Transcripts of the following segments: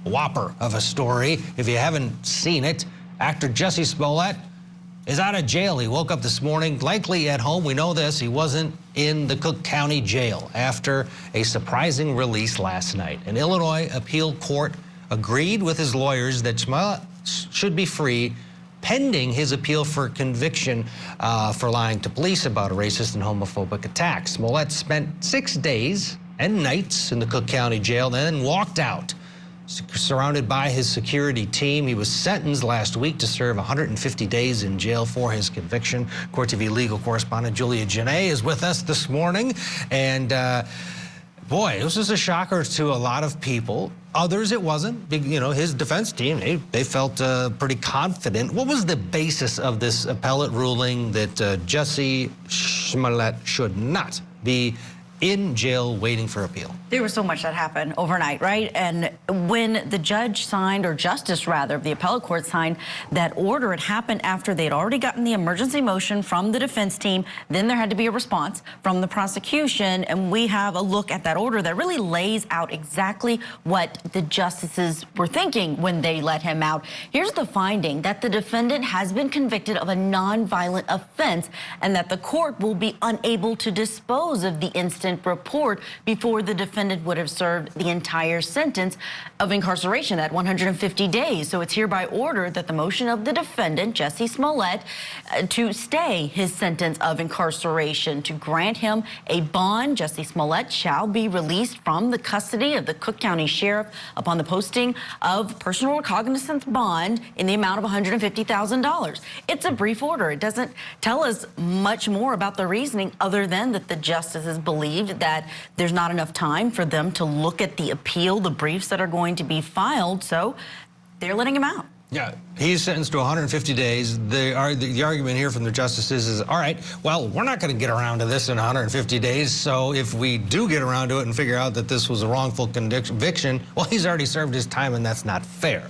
whopper of a story. If you haven't seen it, actor Jussie Smollett is out of jail. He woke up this morning, likely at home. We know this. He wasn't in the Cook County Jail after a surprising release last night. An Illinois appeal court agreed with his lawyers that Smollett should be free pending his appeal for conviction for lying to police about a racist and homophobic attack. Smollett spent 6 days and nights in the Cook County Jail, then walked out. Surrounded by his security team, he was sentenced last week to serve 150 days in jail for his conviction. Court TV legal correspondent Julia Janae is with us this morning. And boy, this was a shocker to a lot of people. Others, it wasn't. You know, his defense team, they felt pretty confident. What was the basis of this appellate ruling that Jussie Smollett should not be in jail waiting for appeal? There was so much that happened overnight, right? And when the judge signed, or justice rather, of the appellate court signed that order, it happened after they had already gotten the emergency motion from the defense team. Then there had to be a response from the prosecution. And we have a look at that order that really lays out exactly what the justices were thinking when they let him out. Here's the finding: that the defendant has been convicted of a nonviolent offense and that the court will be unable to dispose of the instant report before the defendant would have served the entire sentence of incarceration, at 150 days. So it's hereby ordered that the motion of the defendant, Jussie Smollett, to stay his sentence of incarceration, to grant him a bond. Jussie Smollett shall be released from the custody of the Cook County Sheriff upon the posting of personal recognizance bond in the amount of $150,000. It's a brief order. It doesn't tell us much more about the reasoning other than that the justices believed that there's not enough time for them to look at the appeal, the briefs that are going to be filed, so they're letting him out. Yeah, he's sentenced to 150 days. The argument here from the justices is, all right, well, we're not going to get around to this in 150 days, so if we do get around to it and figure out that this was a wrongful conviction, well, he's already served his time, and that's not fair.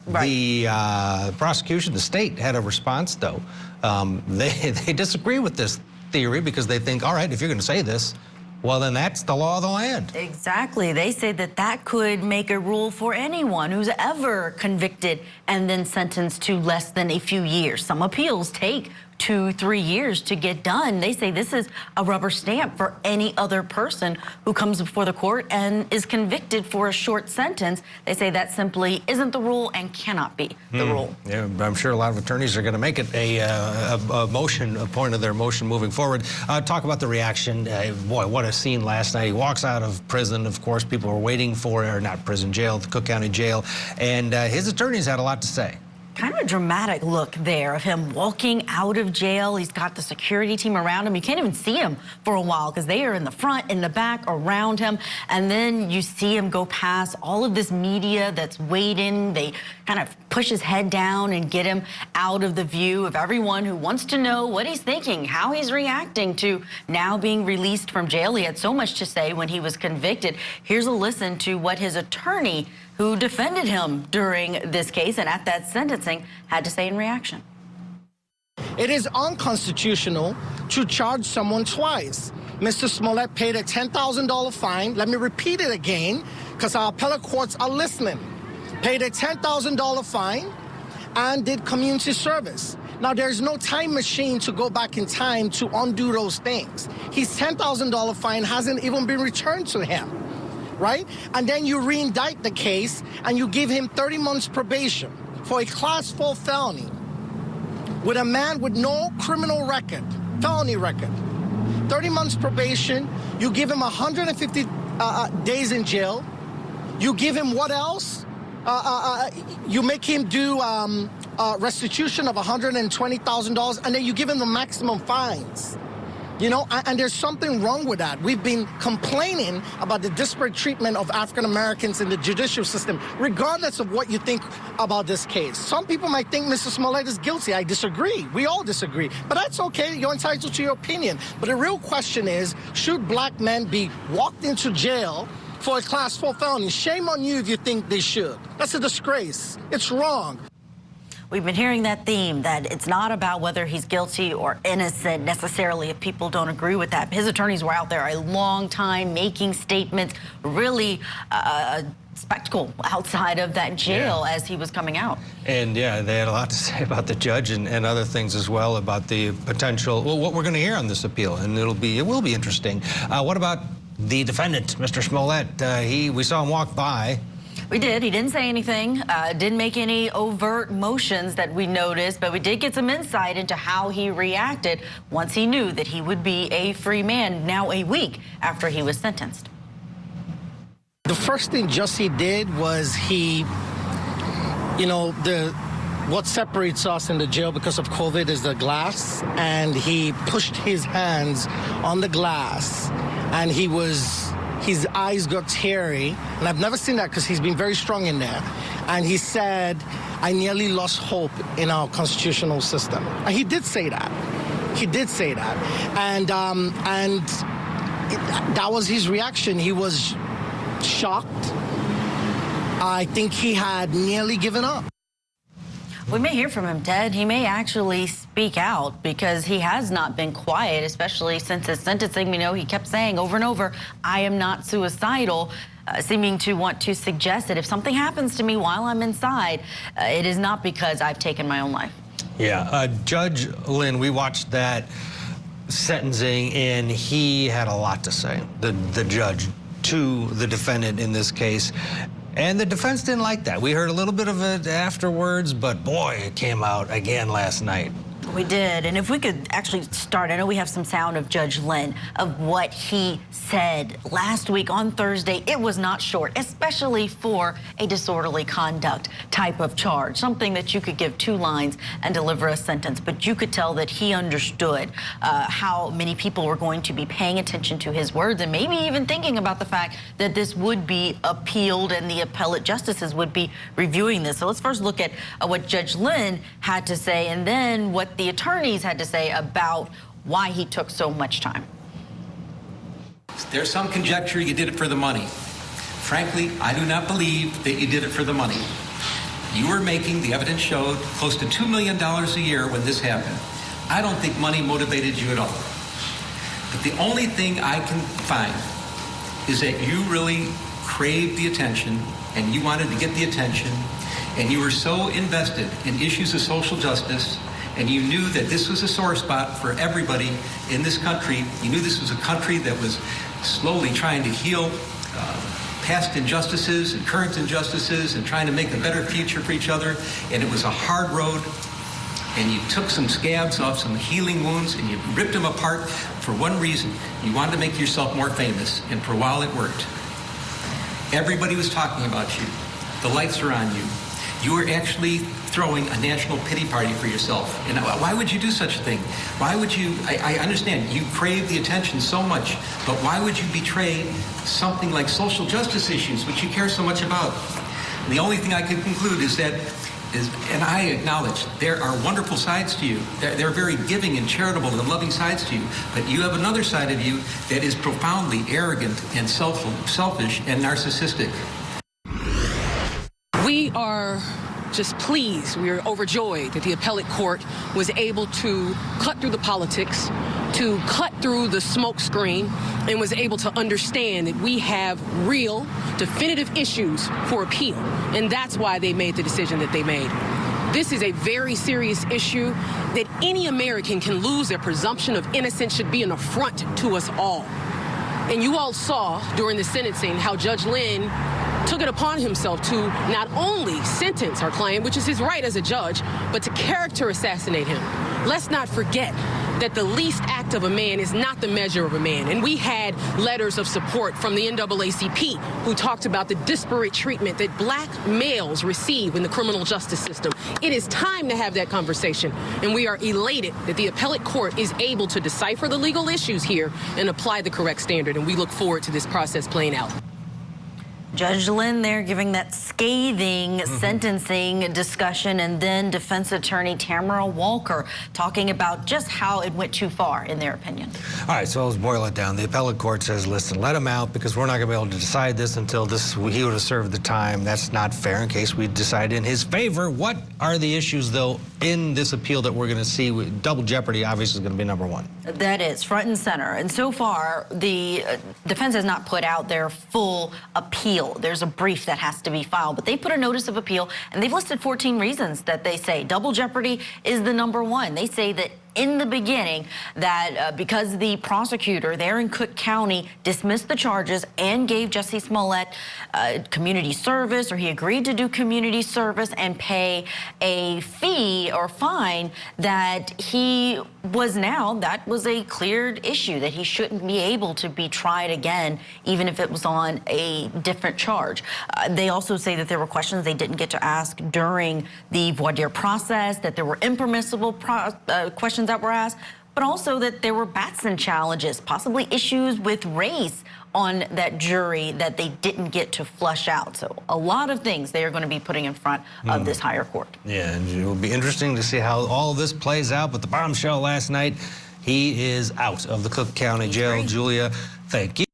Right. The prosecution, the state, had a response, though. They disagree with this theory because they think, all right, if you're going to say this, well, then that's the law of the land. Exactly. They say that that could make a rule for anyone who's ever convicted and then sentenced to less than a few years. Some appeals take 2-3 years to get done. They say this is a rubber stamp for any other person who comes before the court and is convicted for a short sentence. They say that simply isn't the rule and cannot be the rule. Yeah, I'm sure a lot of attorneys are going to make it a point of their motion moving forward. Talk about the reaction. Boy, what a scene last night. He walks out of prison. Of course, people were waiting for, or not prison, jail, the Cook County Jail, and his attorneys had a lot to say. Kind of a dramatic look there of him walking out of jail. He's got the security team around him. You can't even see him for a while because they are in the front, in the back, around him. And then you see him go past all of this media that's waiting. They kind of push his head down and get him out of the view of everyone who wants to know what he's thinking, how he's reacting to now being released from jail. He had so much to say when he was convicted. Here's a listen to what his attorney, who defended him during this case and at that sentencing, had to say in reaction. It is unconstitutional to charge someone twice. Mr. Smollett paid a $10,000 fine. Let me repeat it again, because our appellate courts are listening. Paid a $10,000 fine and did community service. Now, there's no time machine to go back in time to undo those things. His $10,000 fine hasn't even been returned to him, right? And then you re-indict the case and you give him 30 months probation for a Class 4 felony with a man with no criminal record, felony record. 30 months probation, you give him 150 days in jail. You give him what else? You make him do restitution of $120,000, and then you give him the maximum fines. You know, and there's something wrong with that. We've been complaining about the disparate treatment of African Americans in the judicial system, regardless of what you think about this case. Some people might think Mr. Smollett is guilty. I disagree. We all disagree. But that's okay. You're entitled to your opinion. But the real question is, should black men be walked into jail for a Class 4 felony? Shame on you if you think they should. That's a disgrace. It's wrong. We've been hearing that theme, that it's not about whether he's guilty or innocent necessarily if people don't agree with that. His attorneys were out there a long time making statements, really spectacle outside of that jail as he was coming out. And yeah, they had a lot to say about the judge and other things as well about the potential, well, what we're going to hear on this appeal, and it will be interesting. What about the defendant, Mr. Smollett? We saw him walk by. We did. He didn't say anything, didn't make any overt motions that we noticed, but we did get some insight into how he reacted once he knew that he would be a free man now a week after he was sentenced. The first thing Jussie did was what separates us in the jail because of COVID is the glass, and he pushed his hands on the glass, and his eyes got teary, and I've never seen that because he's been very strong in there. And he said, "I nearly lost hope in our constitutional system." And he did say that. He did say that, and that was his reaction. He was shocked. I think he had nearly given up. We may hear from him, Ted. He may actually speak out because he has not been quiet, especially since his sentencing. We know he kept saying over and over, "I am not suicidal," seeming to want to suggest that if something happens to me while I'm inside, it is not because I've taken my own life. Yeah, Judge Lynn, we watched that sentencing, and he had a lot to say, the judge, to the defendant in this case. And the defense didn't like that. We heard a little bit of it afterwards, but boy, it came out again last night. We did, and if we could actually start, I know we have some sound of Judge Lynn, of what he said last week on Thursday. It was not short, especially for a disorderly conduct type of charge, something that you could give 2 lines and deliver a sentence, but you could tell that he understood how many people were going to be paying attention to his words and maybe even thinking about the fact that this would be appealed and the appellate justices would be reviewing this. So let's first look at what Judge Lynn had to say, and then what the attorneys had to say about why he took so much time. There's some conjecture you did it for the money. Frankly, I do not believe that you did it for the money. You were making, the evidence showed, close to $2 million a year when this happened. I don't think money motivated you at all. But the only thing I can find is that you really craved the attention, and you wanted to get the attention, and you were so invested in issues of social justice, and you knew that this was a sore spot for everybody in this country. You knew this was a country that was slowly trying to heal past injustices and current injustices and trying to make a better future for each other. And it was a hard road. And you took some scabs off some healing wounds and you ripped them apart for one reason. You wanted to make yourself more famous. And for a while it worked. Everybody was talking about you. The lights are on you. You were actually throwing a national pity party for yourself. And why would you do such a thing? Why would you, I understand you crave the attention so much, but why would you betray something like social justice issues, which you care so much about? And the only thing I could conclude is that, and I acknowledge, there are wonderful sides to you. There are very giving and charitable and loving sides to you, but you have another side of you that is profoundly arrogant and selfish and narcissistic. We are just pleased, we are overjoyed that the appellate court was able to cut through the politics, to cut through the smokescreen, and was able to understand that we have real, definitive issues for appeal. And that's why they made the decision that they made. This is a very serious issue that any American can lose their presumption of innocence should be an affront to us all. And you all saw during the sentencing how Judge Lynn took it upon himself to not only sentence our client, which is his right as a judge, but to character assassinate him. Let's not forget that the least act of a man is not the measure of a man. And we had letters of support from the NAACP who talked about the disparate treatment that black males receive in the criminal justice system. It is time to have that conversation. And we are elated that the appellate court is able to decipher the legal issues here and apply the correct standard. And we look forward to this process playing out. Judge Lynn there giving that scathing sentencing discussion, and then defense attorney Tamara Walker talking about just how it went too far in their opinion. All right, so let's boil it down. The appellate court says, listen, let him out because we're not going to be able to decide this until he would have served the time. That's not fair in case we decide in his favor. What are the issues, though, in this appeal that we're going to see? Double jeopardy, obviously, is going to be number one. That is front and center. And so far, the defense has not put out their full appeal. There's a brief that has to be filed, but they put a notice of appeal, and they've listed 14 reasons that they say double jeopardy is the number one. They say that in the beginning that because the prosecutor there in Cook County dismissed the charges and gave Jussie Smollett community service, or he agreed to do community service and pay a fee or fine, that he was that was a cleared issue, that he shouldn't be able to be tried again, even if it was on a different charge. They also say that there were questions they didn't get to ask during the voir dire process, that there were impermissible questions that were asked, but also that there were Batson challenges, possibly issues with race on that jury that they didn't get to flush out. So a lot of things they are going to be putting in front of this higher court. Yeah, and it will be interesting to see how all of this plays out. But the bombshell last night, he is out of the Cook County Jail. Julia, thank you.